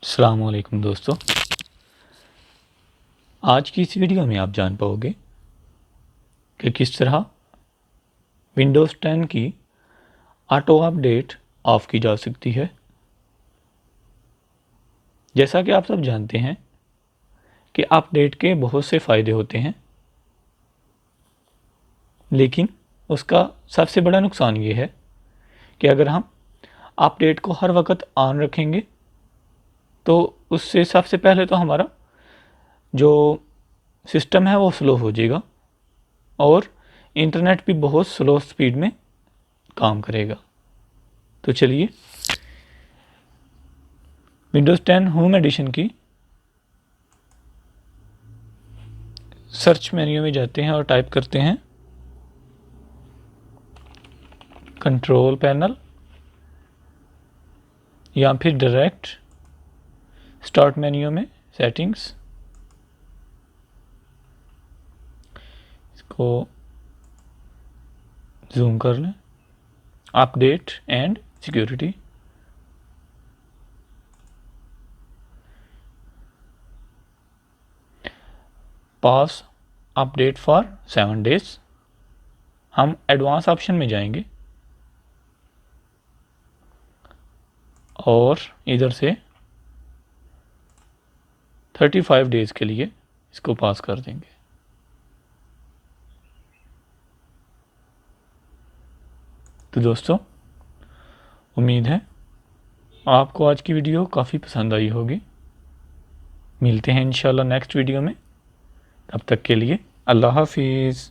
अस्सलाम वालेकुम दोस्तों, आज की इस वीडियो में आप जान पाओगे कि किस तरह विंडोज़ 10 की ऑटो अपडेट ऑफ़ की जा सकती है। जैसा कि आप सब जानते हैं कि अपडेट के बहुत से फ़ायदे होते हैं, लेकिन उसका सबसे बड़ा नुकसान ये है कि अगर हम अपडेट को हर वक्त ऑन रखेंगे तो उससे सबसे पहले तो हमारा जो सिस्टम है वो स्लो हो जाएगा और इंटरनेट भी बहुत स्लो स्पीड में काम करेगा। तो चलिए विंडोज़ 10 होम एडिशन की सर्च मेन्यू में जाते हैं और टाइप करते हैं कंट्रोल पैनल या फिर डायरेक्ट स्टार्ट मेन्यू में सेटिंग्स, इसको जूम कर लें, update and security, pass update for 7 days. हम एडवांस ऑप्शन में जाएंगे और इधर से 35 डेज़ के लिए इसको पास कर देंगे। तो दोस्तों, उम्मीद है आपको आज की वीडियो काफ़ी पसंद आई होगी। मिलते हैं इंशाल्लाह नेक्स्ट वीडियो में, तब तक के लिए अल्लाह हाफिज़।